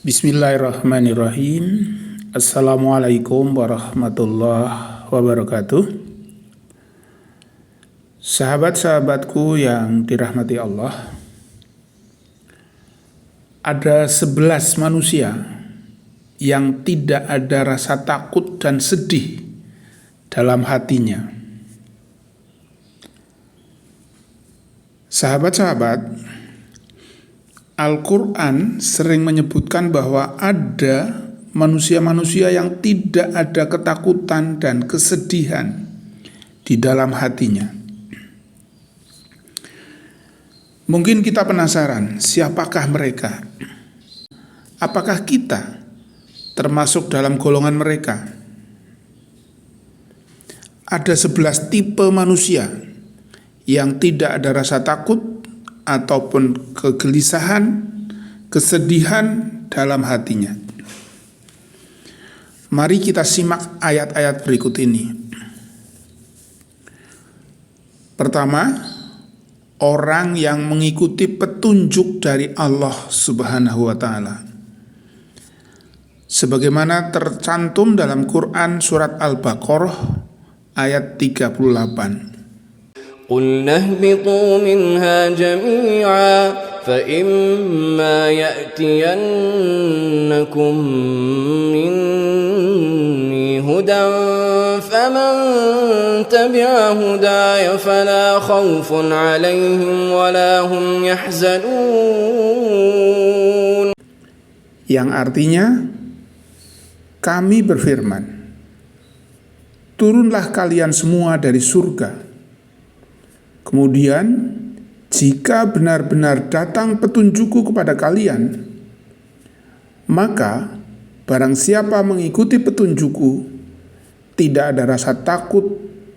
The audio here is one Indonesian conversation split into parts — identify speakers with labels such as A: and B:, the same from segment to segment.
A: Bismillahirrahmanirrahim. Assalamualaikum warahmatullahi wabarakatuh. Sahabat-sahabatku yang dirahmati Allah, ada 11 manusia yang tidak ada rasa takut dan sedih dalam hatinya. Sahabat-sahabat, Al-Quran sering menyebutkan bahwa ada manusia-manusia yang tidak ada ketakutan dan kesedihan di dalam hatinya. Mungkin kita penasaran, siapakah mereka? Apakah kita termasuk dalam golongan mereka? Ada 11 tipe manusia yang tidak ada rasa takut ataupun kegelisahan, kesedihan dalam hatinya. Mari kita simak ayat-ayat berikut ini. Pertama, orang yang mengikuti petunjuk dari Allah Subhanahu wa ta'ala. Sebagaimana tercantum dalam Quran surat Al-Baqarah ayat 38.
B: قُلْنَا اهْبِطُوا مِنْهَا جَمِيعًا فَإِمَّا يَأْتِيَنَّكُمْ مِنِّي هُدًى فَمَنْ تَبِعَ هُدَايَ فَلَا خَوْفٌ عَلَيْهِمْ وَلَا هُمْ يَحْزَنُونَ.
A: Yang artinya, kami berfirman, turunlah kalian semua dari surga. Kemudian, jika benar-benar datang petunjukku kepada kalian, maka barang siapa mengikuti petunjukku, tidak ada rasa takut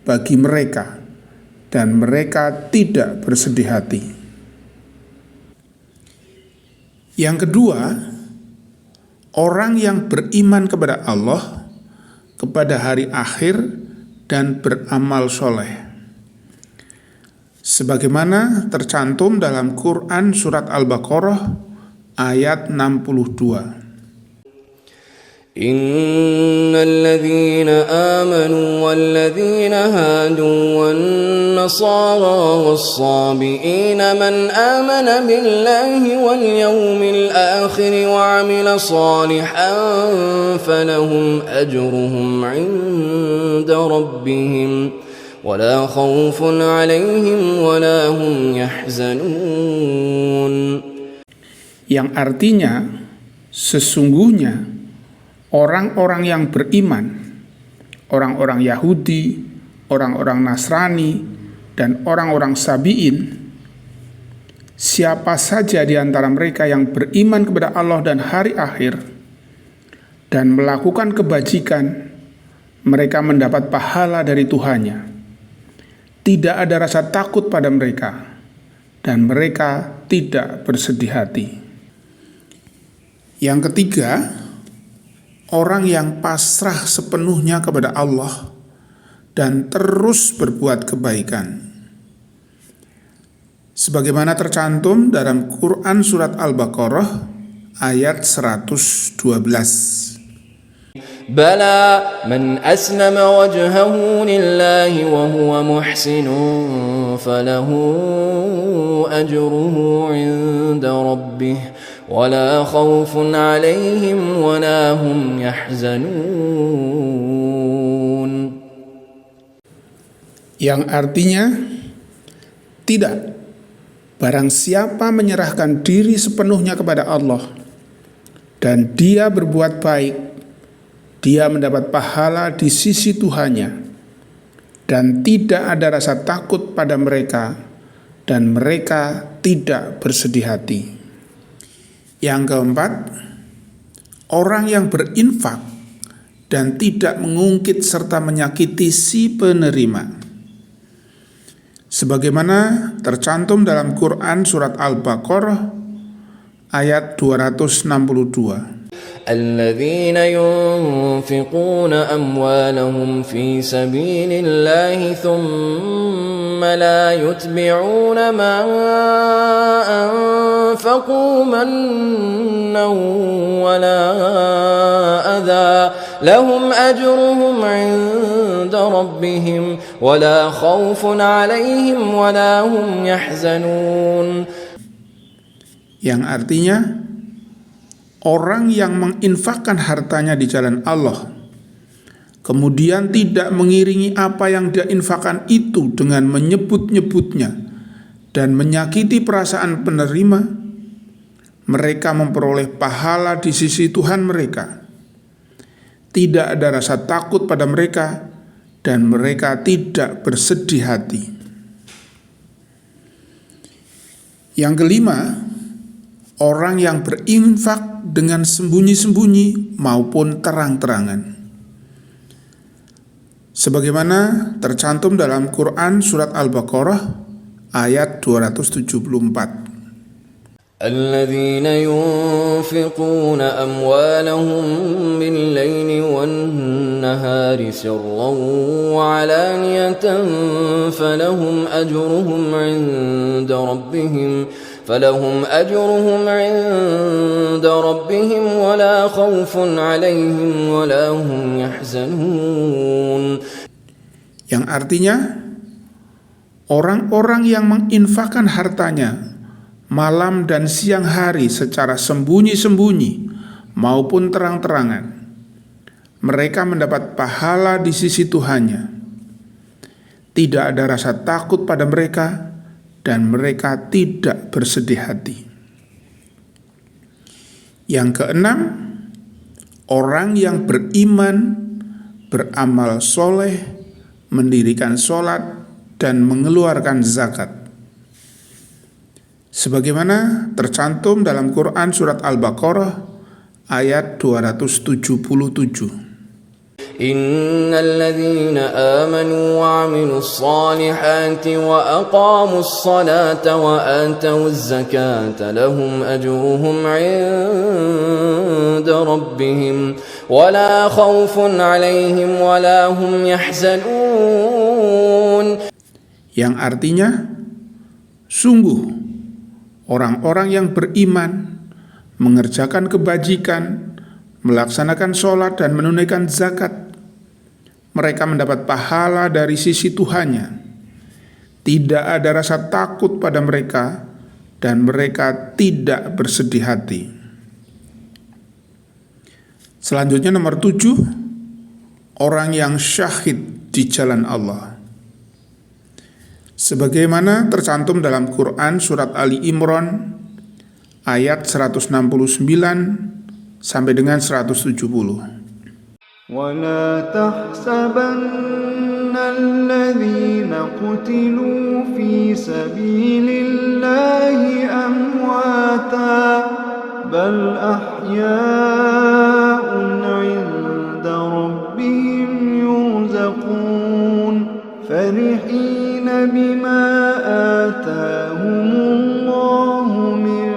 A: bagi mereka, dan mereka tidak bersedih hati. Yang kedua, orang yang beriman kepada Allah, kepada hari akhir, dan beramal soleh. Sebagaimana tercantum dalam Quran surat Al-Baqarah ayat 62.
B: Innal ladzina amanu wal ladzina hadu wan nasara was sabiina man amana billahi wal yawmil akhir wa amila salihan falahum ajruhum 'inda rabbihim ولا خوف عليهم ولا هم يحزنون.
A: Yang artinya, sesungguhnya orang-orang yang beriman, orang-orang Yahudi, orang-orang Nasrani, dan orang-orang Sabi'in, siapa saja di antara mereka yang beriman kepada Allah dan hari akhir dan melakukan kebajikan, mereka mendapat pahala dari Tuhannya. Tidak ada rasa takut pada mereka, dan mereka tidak bersedih hati. Yang ketiga, orang yang pasrah sepenuhnya kepada Allah dan terus berbuat kebaikan. Sebagaimana tercantum dalam Quran surat Al-Baqarah ayat 112.
B: بلى من أسلم وجهه لله وهو محسن فله أجره عند ربه ولا خوف عليهم ولا هم يحزنون.
A: Yang artinya, tidak, barang siapa menyerahkan diri sepenuhnya kepada Allah dan dia berbuat baik, dia mendapat pahala di sisi Tuhannya, dan tidak ada rasa takut pada mereka, dan mereka tidak bersedih hati. Yang keempat, orang yang berinfak dan tidak mengungkit serta menyakiti si penerima. Sebagaimana tercantum dalam Quran surat Al-Baqarah ayat 262.
B: الذين ينفقون أموالهم في سبيل الله ثم لا يتبعون ما أنفقوا منا ولا أذى لهم أجرهم عند ربهم ولا خوف عليهم ولا هم يحزنون.
A: Yang artinya, orang yang menginfakkan hartanya di jalan Allah, kemudian tidak mengiringi apa yang dia infakkan itu dengan menyebut-nyebutnya dan menyakiti perasaan penerima, mereka memperoleh pahala di sisi Tuhan mereka. Tidak ada rasa takut pada mereka dan mereka tidak bersedih hati. Yang kelima, orang yang berinfak dengan sembunyi-sembunyi maupun terang-terangan. Sebagaimana tercantum dalam Quran surat Al-Baqarah ayat 274.
B: الذين ينفقون أموالهم بالليل والنهار سرا وعلانية فلهم أجرهم عند ربهم ولا خوف عليهم ولا هم يحزنون.
A: Yang artinya, orang-orang yang menginfakkan hartanya malam dan siang hari secara sembunyi-sembunyi maupun terang-terangan, mereka mendapat pahala di sisi Tuhannya. Tidak ada rasa takut pada mereka dan mereka tidak bersedih hati. Yang keenam, orang yang beriman, beramal soleh, mendirikan sholat dan mengeluarkan zakat. Sebagaimana tercantum dalam Quran surat Al-Baqarah ayat 277.
B: Innal ladzina amanu wa 'amilus solihati wa aqamus salata wa atawuz zakata lahum ajruhum 'inda rabbihim wala khaufun 'alaihim wala hum yahzanun.
A: Yang artinya, sungguh orang-orang yang beriman, mengerjakan kebajikan, melaksanakan sholat dan menunaikan zakat, mereka mendapat pahala dari sisi Tuhannya. Tidak ada rasa takut pada mereka dan mereka tidak bersedih hati. Selanjutnya nomor 7, orang yang syahid di jalan Allah. Sebagaimana tercantum dalam Quran surat Ali Imran ayat 169 sampai dengan 170.
C: وَلَا تَحْسَبَنَّ الَّذِينَ قُتِلُوا فِي سَبِيلِ اللَّهِ أَمْوَاتًا بَلْ أَحْيَاءٌ عِندَ رَبِّهِمْ يُرْزَقُونَ فَرِحِينَ بِمَا آتَاهُمُ اللَّهُ مِنْ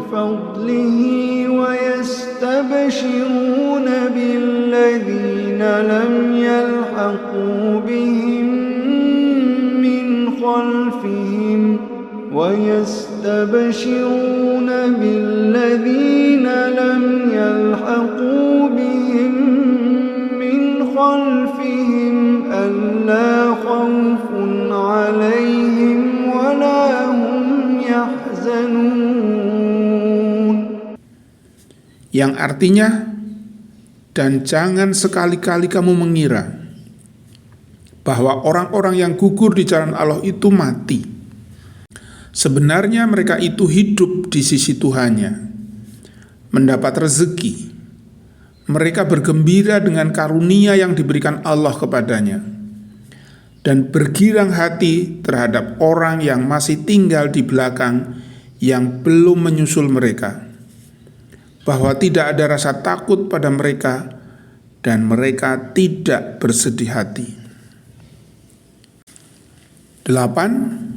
C: فَضْلِهِ وَيَسْتَبْشِرُونَ بِالَّذِينَ لَمْ يَلْحَقُوا بِهِمْ مِنْ خَلْفِهِمْ أَلَّا خَوْفٌ عَلَيْهِمْ وَلَا هُمْ يَحْزَنُونَ.
A: Yang artinya, dan jangan sekali-kali kamu mengira bahwa orang-orang yang gugur di jalan Allah itu mati. Sebenarnya mereka itu hidup di sisi Tuhannya, mendapat rezeki. Mereka bergembira dengan karunia yang diberikan Allah kepadanya, dan bergirang hati terhadap orang yang masih tinggal di belakang yang belum menyusul mereka, bahwa tidak ada rasa takut pada mereka dan mereka tidak bersedih hati. 8.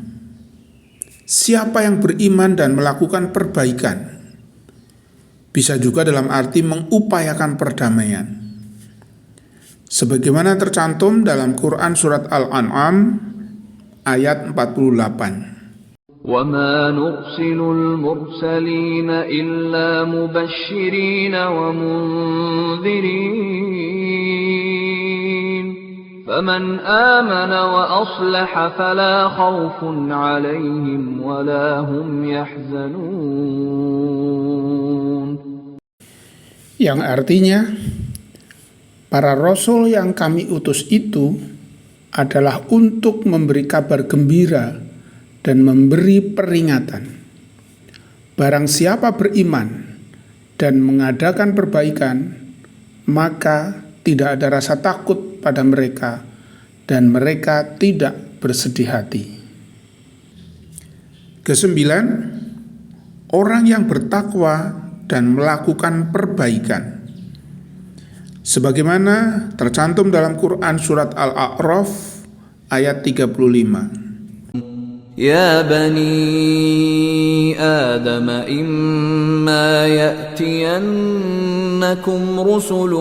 A: Siapa yang beriman dan melakukan perbaikan, bisa juga dalam arti mengupayakan perdamaian. Sebagaimana tercantum dalam Quran surat Al-An'am ayat 48.
C: وما نرسل المرسلين إلا مبشرين ومنذرين فمن آمن وأصلح فلا خوف عليهم ولا هم يحزنون.
A: Yang artinya, para rasul yang kami utus itu adalah untuk memberi kabar gembira dan memberi peringatan. Barang siapa beriman dan mengadakan perbaikan, maka tidak ada rasa takut pada mereka dan mereka tidak bersedih hati. Kesembilan, orang yang bertakwa dan melakukan perbaikan. Sebagaimana tercantum dalam Quran surat Al-A'raf ayat 35.
B: يا بني آدم إما يأتينكم رسل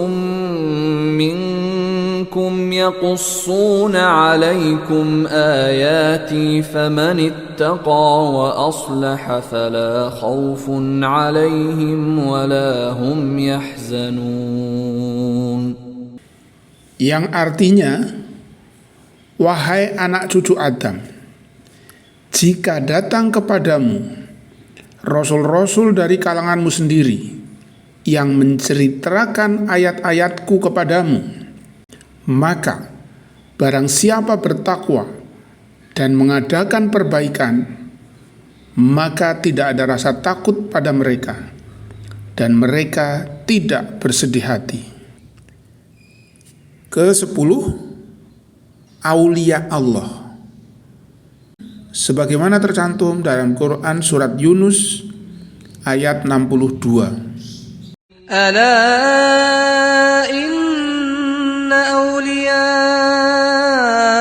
B: منكم يقصون عليكم آياتي فمن اتقى وأصلح فلا خوف عليهم ولا هم يحزنون.
A: Yang artinya, wahai anak cucu Adam, jika datang kepadamu rasul-rasul dari kalanganmu sendiri yang menceritakan ayat-ayatku kepadamu, maka barang siapa bertakwa dan mengadakan perbaikan, maka tidak ada rasa takut pada mereka dan mereka tidak bersedih hati. Ke-10, aulia Allah. Sebagaimana tercantum dalam Quran surat Yunus ayat 62.
B: Ala inna awliya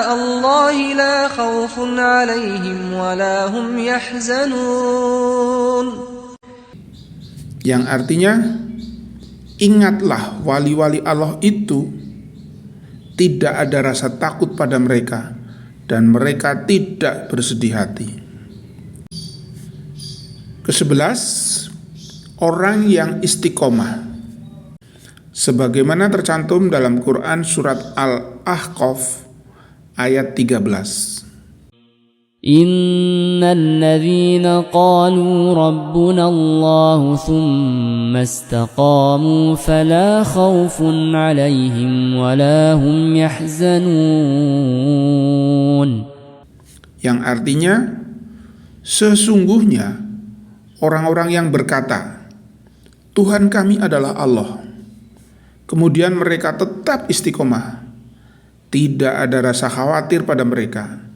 B: Allah la khawfun alaihim wa la hum yahzanun.
A: Yang artinya, ingatlah wali-wali Allah itu tidak ada rasa takut pada mereka dan mereka tidak bersedih hati. Ke-11, orang yang istiqomah. Sebagaimana tercantum dalam Quran surat Al-Ahqaf ayat 13.
D: Innal ladzina qalu rabbuna Allah thumma istaqamu fala khawfun 'alaihim wala hum yahzanun.
A: Yang artinya, sesungguhnya orang-orang yang berkata, Tuhan kami adalah Allah, kemudian mereka tetap istiqomah, tidak ada rasa khawatir pada mereka,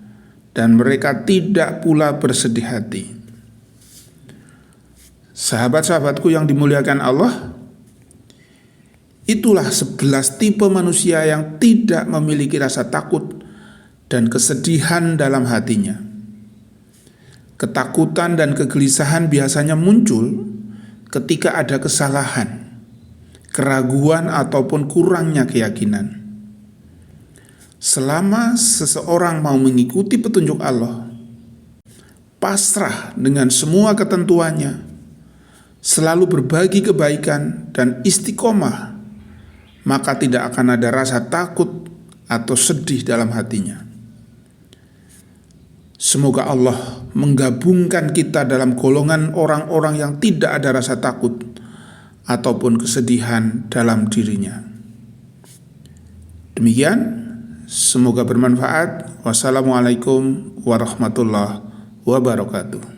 A: dan mereka tidak pula bersedih hati. Sahabat-sahabatku yang dimuliakan Allah, itulah 11 tipe manusia yang tidak memiliki rasa takut dan kesedihan dalam hatinya. Ketakutan dan kegelisahan biasanya muncul ketika ada kesalahan, keraguan ataupun kurangnya keyakinan. Selama seseorang mau mengikuti petunjuk Allah, pasrah dengan semua ketentuannya, selalu berbagi kebaikan dan istiqomah, maka tidak akan ada rasa takut atau sedih dalam hatinya. Semoga Allah menggabungkan kita dalam golongan orang-orang yang tidak ada rasa takut ataupun kesedihan dalam dirinya. Demikian, semoga bermanfaat. Wassalamualaikum warahmatullahi wabarakatuh.